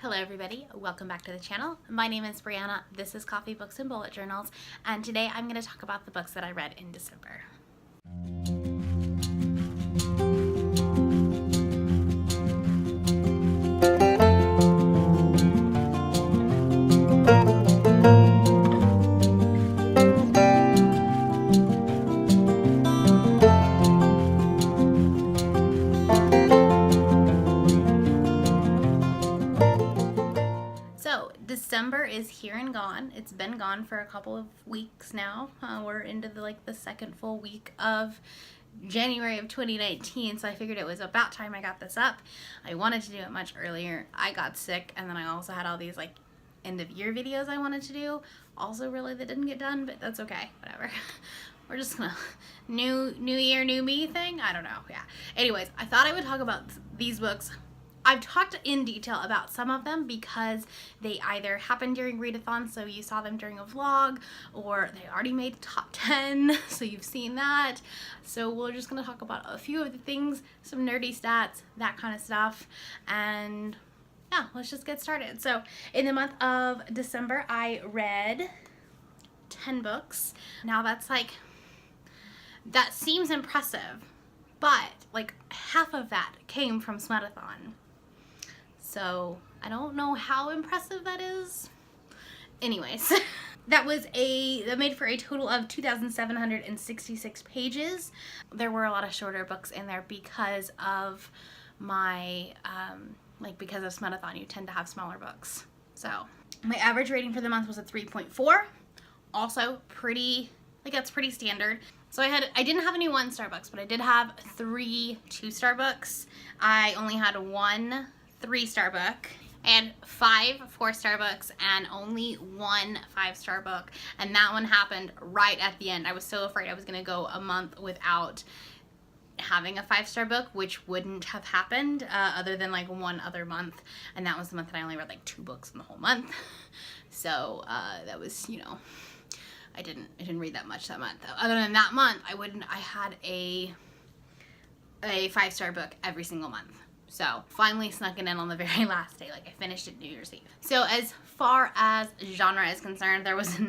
Hello everybody, welcome back to the channel. My name is Brianna, this is Coffee, Books, and Bullet Journals, and today I'm going to talk about the books that I read in December. December is here and gone. It's been gone for a couple of weeks now. We're into the second full week of January of 2019, so I figured it was about time I got this up. I wanted to do it much earlier. I got sick, and then I also had all these end of year videos I wanted to do. Also really that didn't get done, but that's okay, whatever. We're just gonna new year, new me thing. I don't know. Yeah. Anyways, I thought I would talk about these books. I've talked in detail about some of them because they either happened during readathon, so you saw them during a vlog, or they already made top 10, so you've seen that. So we're just going to talk about a few of the things, some nerdy stats, that kind of stuff, and yeah, let's just get started. So in the month of December, I read 10 books. Now that seems impressive, but half of that came from Smutathon. So I don't know how impressive that is. Anyways, that made for a total of 2,766 pages. There were a lot of shorter books in there because of my, because of Smutathon, you tend to have smaller books. So my average rating for the month was a 3.4. Also that's pretty standard. So I didn't have any 1-star books, but I did have 3 2-star books. I only had 1 3-star book and 5 4-star books and only 1 5-star book. And that one happened right at the end. I was so afraid I was gonna go a month without having a 5-star book, which wouldn't have happened other than one other month. And that was the month that I only read 2 books in the whole month. So that was, I didn't read that much that month. Other than that month, I had a 5-star book every single month. So finally snuck it in on the very last day. I finished it New Year's Eve. So as far as genre is concerned, there was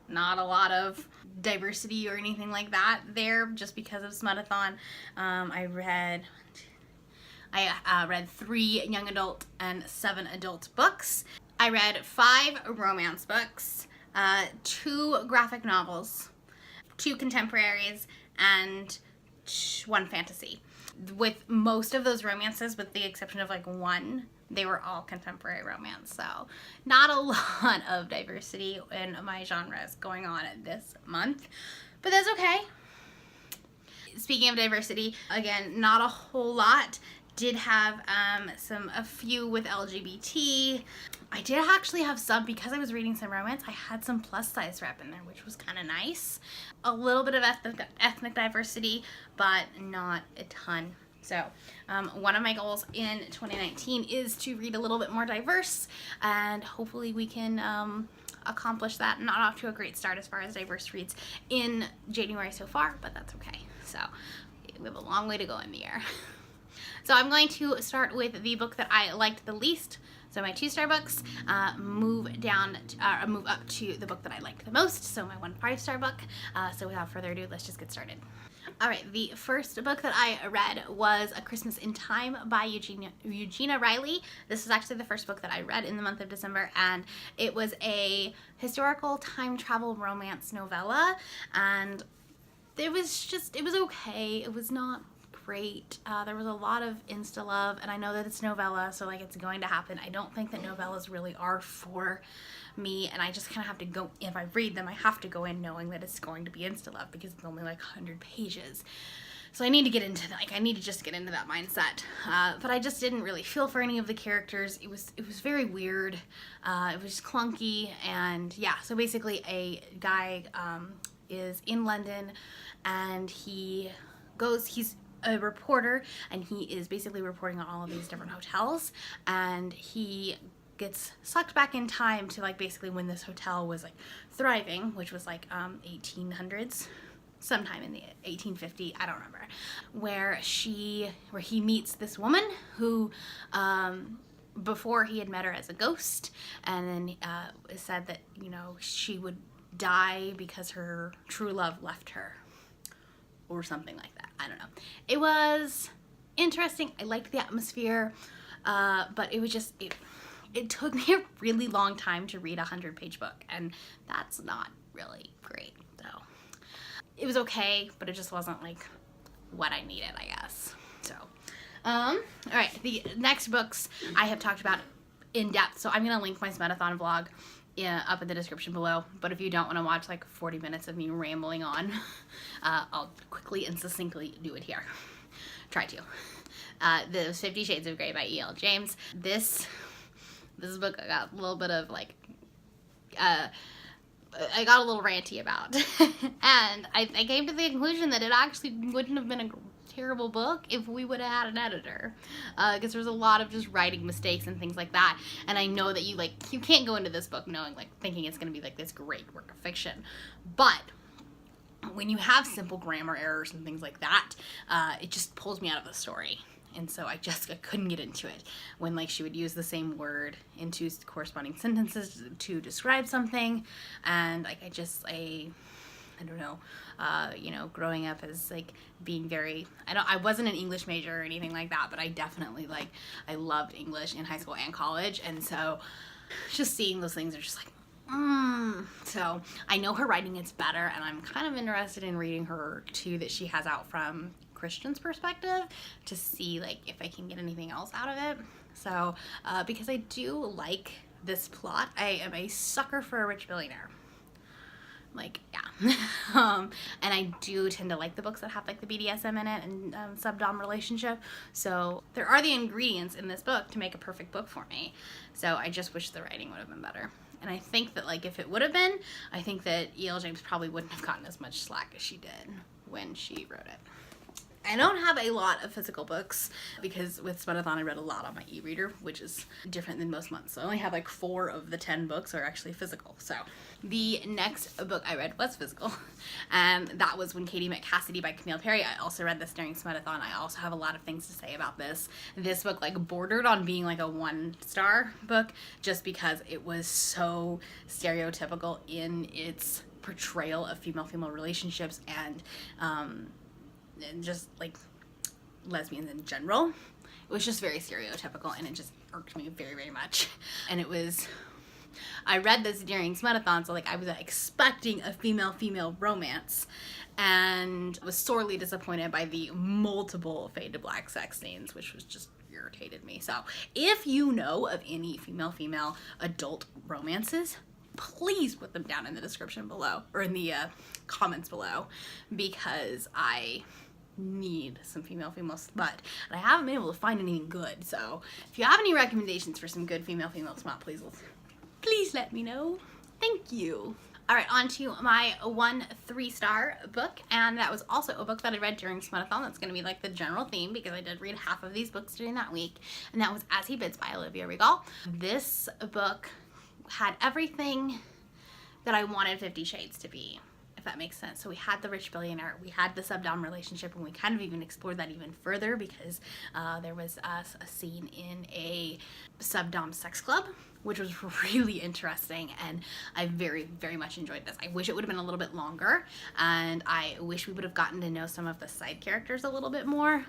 not a lot of diversity or anything like that there, just because of Smutathon. I read 3 young adult and 7 adult books. I read 5 romance books, 2 graphic novels, 2 contemporaries, and 1 fantasy. With most of those romances, with the exception of 1, they were all contemporary romance. So not a lot of diversity in my genres going on this month, but that's okay. Speaking of diversity, again, not a whole lot. Did have a few with LGBT. I did actually have some, because I was reading some romance, I had some plus size rep in there, which was kind of nice. A little bit of ethnic diversity, but not a ton. So one of my goals in 2019 is to read a little bit more diverse, and hopefully we can accomplish that. Not off to a great start as far as diverse reads in January so far, but that's okay. So we have a long way to go in the year. So I'm going to start with the book that I liked the least. So my 2-star books, move up to the book that I liked the most. So my 1 5-star book. So without further ado, let's just get started. All right, the first book that I read was A Christmas in Time by Eugenia Riley. This is actually the first book that I read in the month of December, and it was a historical time travel romance novella, and it was okay. It was not great. There was a lot of insta love, and I know that it's novella, so it's going to happen. I don't think that novellas really are for me, and I just kind of have to go, if I read them, I have to go in knowing that it's going to be insta love, because it's only 100 pages. So I need to get into I need to just get into that mindset. But I just didn't really feel for any of the characters. It was very weird. It was clunky, and yeah. So basically, a guy is in London, and he's a reporter, and he is basically reporting on all of these different hotels, and he gets sucked back in time to basically when this hotel was thriving, which was 1800s, sometime in the 1850, I don't remember, where he meets this woman who before he had met her as a ghost, and then said that, you know, she would die because her true love left her, or something like that. I don't know. It was interesting. I liked the atmosphere, but it was just, it took me a really long time to read a 100-page book, and that's not really great. So it was okay, but it just wasn't like what I needed, I guess. So all right, the next books I have talked about in depth, so I'm gonna link my Smutathon vlog up in the description below. But if you don't want to watch like 40 minutes of me rambling on, I'll quickly and succinctly do it here. Try to. The 50 Shades of Grey by E.L. James. This book I got a little bit of like, I got a little ranty about. And I came to the conclusion that it actually wouldn't have been a terrible book if we would have had an editor, because there's a lot of just writing mistakes and things like that. And I know that you can't go into this book knowing, like, thinking it's going to be like this great work of fiction, but when you have simple grammar errors and things like that, it just pulls me out of the story. And so I couldn't get into it when, like, she would use the same word in two corresponding sentences to describe something. And like, I don't know, you know, growing up as like being very, I wasn't an English major or anything like that, but I definitely, like, I loved English in high school and college. And so just seeing those things are just like, So I know her writing is better, and I'm kind of interested in reading her two that she has out from Christian's perspective to see, like, if I can get anything else out of it. So, because I do like this plot. I am a sucker for a rich billionaire. Like, yeah. And I do tend to like the books that have like the BDSM in it and sub-dom relationship. So there are the ingredients in this book to make a perfect book for me. So I just wish the writing would have been better. And I think that, like, if it would have been, I think that E.L. James probably wouldn't have gotten as much slack as she did when she wrote it. I don't have a lot of physical books because with Smutathon I read a lot on my e-reader, which is different than most months. So I only have like 4 of the 10 books are actually physical. So the next book I read was physical, and that was When Katie Met Cassidy by Camille Perry. I also read this during Smutathon. I also have a lot of things to say about this. This book, like, bordered on being like a 1-star book just because it was so stereotypical in its portrayal of female-female relationships and just like lesbians in general. It was just very stereotypical, and it just irked me very, very much. And I read this during Smutathon, so like I was expecting a female-female romance, and was sorely disappointed by the multiple fade to black sex scenes, which was just irritated me. So if you know of any female-female adult romances, please put them down in the description below, or in the comments below, because I need some female-female smut, and I haven't been able to find anything good. So if you have any recommendations for some good female-female smut, please let me know. Thank you. All right, on to my 1 3-star book, and that was also a book that I read during Smutathon. That's going to be like the general theme because I did read half of these books during that week, and that was As He Bids by Olivia Regal. This book had everything that I wanted 50 Shades to be, if that makes sense. So we had the rich billionaire, we had the sub-dom relationship, and we kind of even explored that even further because there was a scene in a sub-dom sex club, which was really interesting, and I very, very much enjoyed this. I wish it would have been a little bit longer, and I wish we would have gotten to know some of the side characters a little bit more,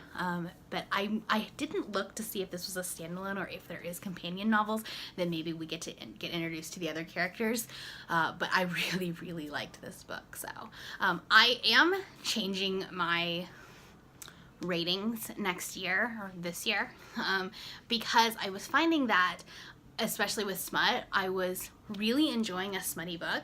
but I didn't look to see if this was a standalone or if there is companion novels, then maybe we get to get introduced to the other characters, but I really, really liked this book. So I am changing my ratings next year, or this year, because I was finding that, especially with smut, I was really enjoying a smutty book,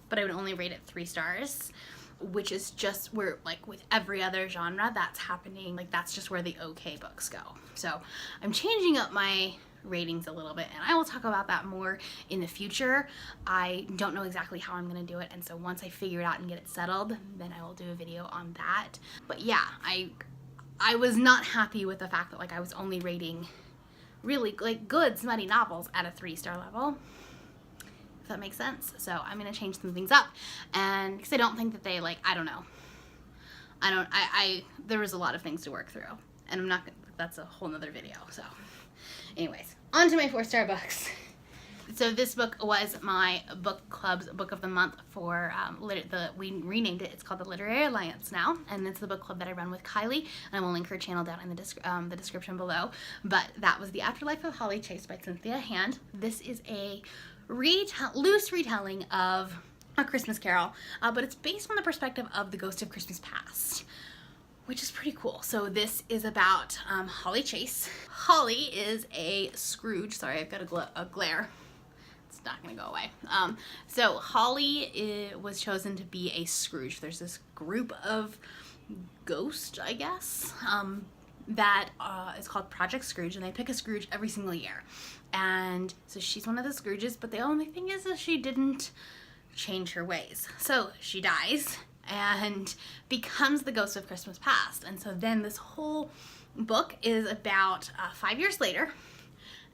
but I would only rate it 3 stars, which is just where, like with every other genre, that's happening. Like, that's just where the okay books go. So I'm changing up my ratings a little bit, and I will talk about that more in the future. I don't know exactly how I'm going to do it, and so once I figure it out and get it settled, then I will do a video on that. But yeah, I was not happy with the fact that, like, I was only rating really, like, good smutty novels at a 3-star level, if that makes sense. So I'm gonna change some things up, and because I don't think that they, like, I don't know, there was a lot of things to work through, and I'm not gonna, that's a whole nother video. So anyways, On to my 4-star books. So this book was my book club's book of the month for we renamed it. It's called the Literary Alliance now, and it's the book club that I run with Kylie, and I will link her channel down in the description below. But that was The Afterlife of Holly Chase by Cynthia Hand. This is a loose retelling of A Christmas Carol, but it's based on the perspective of the ghost of Christmas past, which is pretty cool. So this is about Holly Chase. Holly is a Scrooge. Sorry, I've got a glare. It's not gonna go away. So Holly was chosen to be a Scrooge. There's this group of ghosts, I guess, that is called Project Scrooge, and they pick a Scrooge every single year. And so she's one of the Scrooges, but the only thing is that she didn't change her ways. So she dies and becomes the ghost of Christmas past. And so then this whole book is about 5 years later,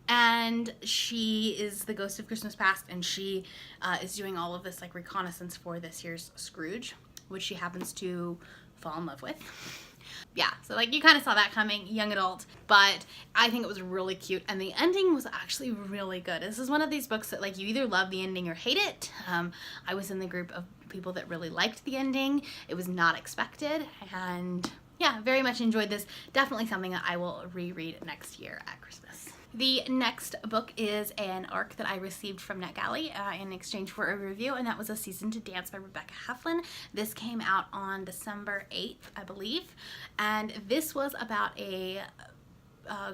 and she is the ghost of Christmas past, and she is doing all of this like reconnaissance for this year's Scrooge, which she happens to fall in love with. Yeah, so like you kind of saw that coming, young adult, but I think it was really cute, and the ending was actually really good. This is one of these books that like you either love the ending or hate it. I was in the group of people that really liked the ending. It was not expected, and yeah, very much enjoyed this. Definitely something that I will reread next year at Christmas. The next book is an ARC that I received from NetGalley in exchange for a review, and that was A Season to Dance by Rebecca Heflin. This came out on December 8th, I believe, and this was about a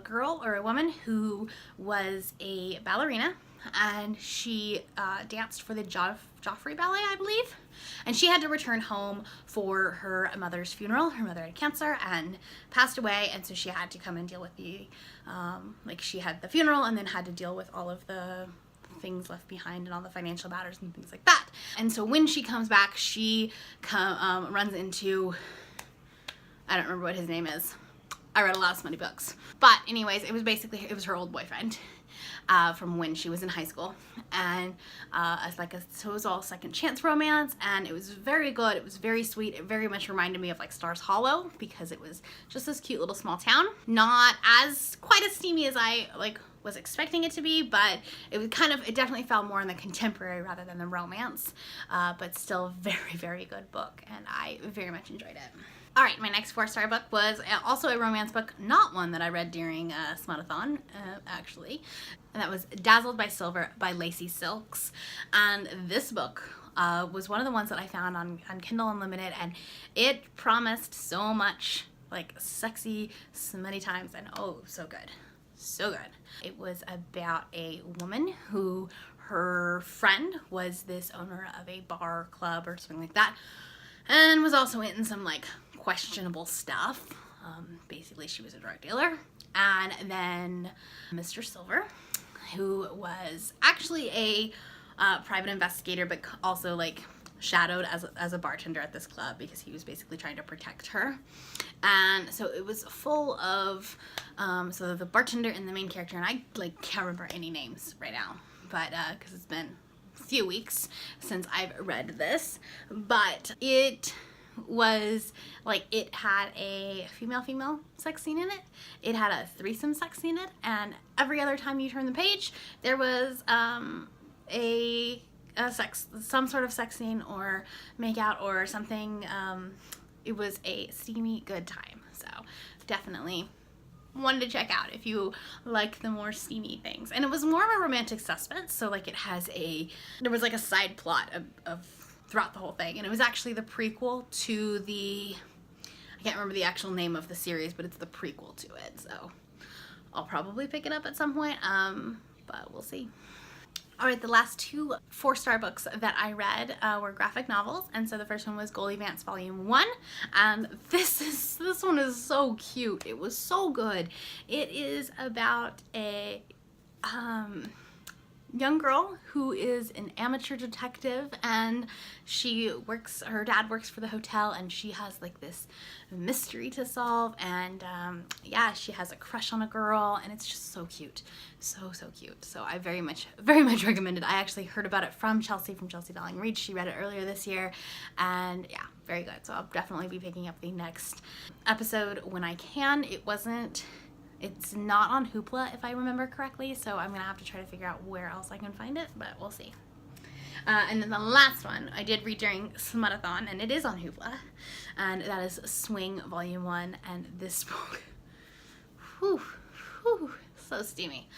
girl or a woman who was a ballerina, and she danced for the Joffrey Ballet, I believe, and she had to return home for her mother's funeral. Her mother had cancer and passed away, and so she had to come and deal with the like she had the funeral and then had to deal with all of the things left behind and all the financial matters and things like that. And so when she comes back, she runs into, I don't remember what his name is. I read a lot of smutty books. But anyways, it was her old boyfriend from when she was in high school. And so it was all second chance romance, and it was very good. It was very sweet. It very much reminded me of like Stars Hollow, because it was just this cute little small town. Not as quite as steamy as I was expecting it to be, but it definitely fell more in the contemporary rather than the romance, but still very, very good book, and I very much enjoyed it. All right, my next 4-star book was also a romance book, not one that I read during Smutathon, actually, and that was Dazzled by Silver by Lacey Silks. And this book was one of the ones that I found on Kindle Unlimited, and it promised so much like sexy, smutty times, and oh, so good. So good. It was about a woman who, her friend was this owner of a bar, club, or something like that, and was also in some like questionable stuff. Basically, she was a drug dealer. And then Mr. Silver, who was actually a private investigator, but also like shadowed as a bartender at this club, because he was basically trying to protect her. And so it was full of so the bartender and the main character, and I like can't remember any names right now, but because it's been a few weeks since I've read this, but it was like, it had a female sex scene in it, it had a threesome sex scene in it, and every other time you turn the page there was some sort of sex scene or make out or something. It was a steamy good time, so definitely one to check out if you like the more steamy things. And it was more of a romantic suspense, so like there was like a side plot of throughout the whole thing, and it was actually the prequel to I can't remember the actual name of the series, but it's the prequel to it, so I'll probably pick it up at some point, but we'll see. Alright, the last 2 4-star books that I read were graphic novels, and so the first one was Goldie Vance Volume 1, and this one is so cute. It was so good. It is about a young girl who is an amateur detective, and her dad works for the hotel, and she has like this mystery to solve, and yeah, she has a crush on a girl, and it's just so cute. So cute. So I very much recommend it. I actually heard about it from Chelsea Darling Reed. She read it earlier this year, and yeah, very good. So I'll definitely be picking up the next episode when I can. It wasn't It's not on Hoopla if I remember correctly, so I'm gonna have to try to figure out where else I can find it, but we'll see. And then the last one I did read during Smutathon, and it is on Hoopla, and that is Swing Volume 1, and this book, whew, so steamy.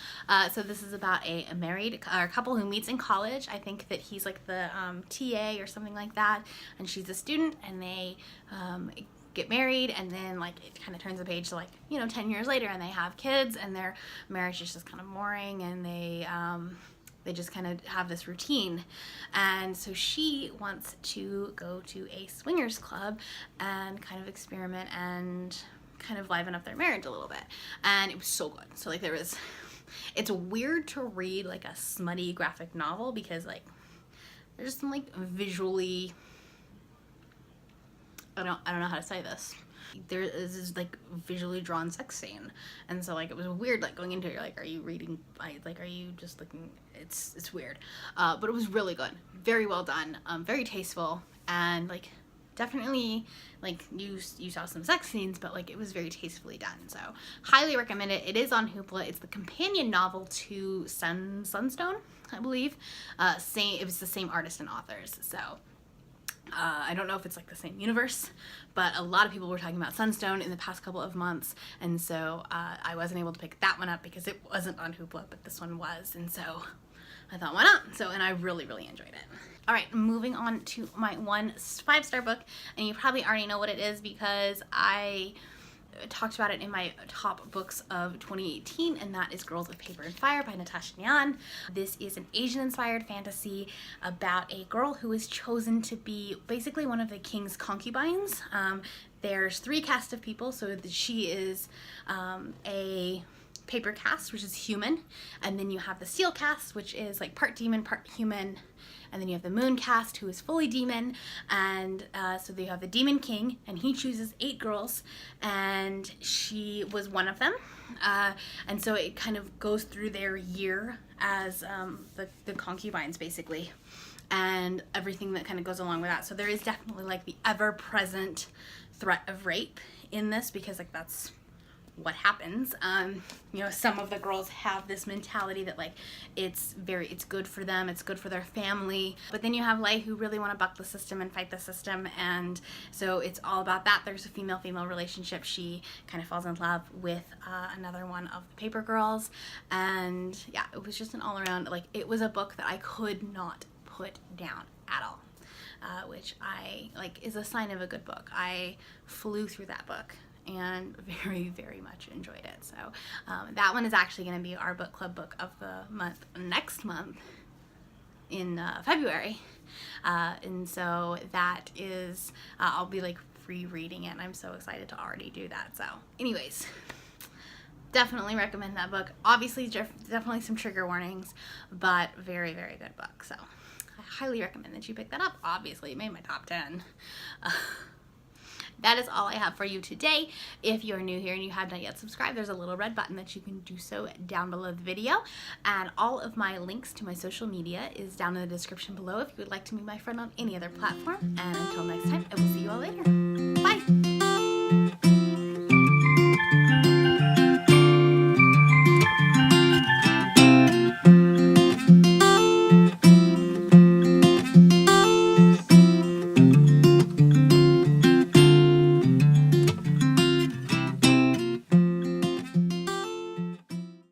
So this is about a married couple who meets in college. I think that he's like the TA or something like that, and she's a student, and they get married, and then like it kind of turns the page to like, you know, 10 years later, and they have kids, and their marriage is just kind of boring, and they just kind of have this routine. And so she wants to go to a swingers club and kind of experiment and kind of liven up their marriage a little bit. And it was so good. So like it's weird to read like a smutty graphic novel because like there's some like visually, I don't know how to say this. There is this like visually drawn sex scene, and so like it was weird like going into it. You're like, are you reading? Like, are you just looking? It's weird, but it was really good, very well done, very tasteful, and like definitely like you saw some sex scenes, but like it was very tastefully done. So highly recommend it. It is on Hoopla. It's the companion novel to Sunstone, I believe. It was the same artist and authors, so. I don't know if it's like the same universe, but a lot of people were talking about Sunstone in the past couple of months, and so I wasn't able to pick that one up because it wasn't on Hoopla, but this one was, and so I thought, why not? So, and I really enjoyed it. All right, moving on to my 1 5-star book, and you probably already know what it is because I talked about it in my top books of 2018, and that is Girls of Paper and Fire by Natasha Nyan. This is an Asian-inspired fantasy about a girl who is chosen to be basically one of the king's concubines. There's 3 casts of people, so she is a paper caste, which is human, and then you have the seal caste, which is like part demon, part human, and then you have the moon caste, who is fully demon, and so you have the demon king, and he chooses 8 girls, and she was one of them, and so it kind of goes through their year as the concubines, basically, and everything that kind of goes along with that. So there is definitely like the ever-present threat of rape in this, because like that's what happens. You know, some of the girls have this mentality that like it's good for them, it's good for their family, but then you have Lei who really want to buck the system and fight the system, and so it's all about that. There's a female relationship. She kind of falls in love with another one of the paper girls, and yeah, it was just an all-around, like, it was a book that I could not put down at all, which I like is a sign of a good book. I flew through that book and very much enjoyed it. So that one is actually going to be our book club book of the month next month in February, and so that is I'll be like rereading it, and I'm so excited to already do that. So anyways, definitely recommend that book. Obviously definitely some trigger warnings, but very good book, so I highly recommend that you pick that up. Obviously it made my top 10. That is all I have for you today. If you're new here and you have not yet subscribed, there's a little red button that you can do so down below the video. And all of my links to my social media is down in the description below if you would like to be my friend on any other platform. And until next time, I will see you all later.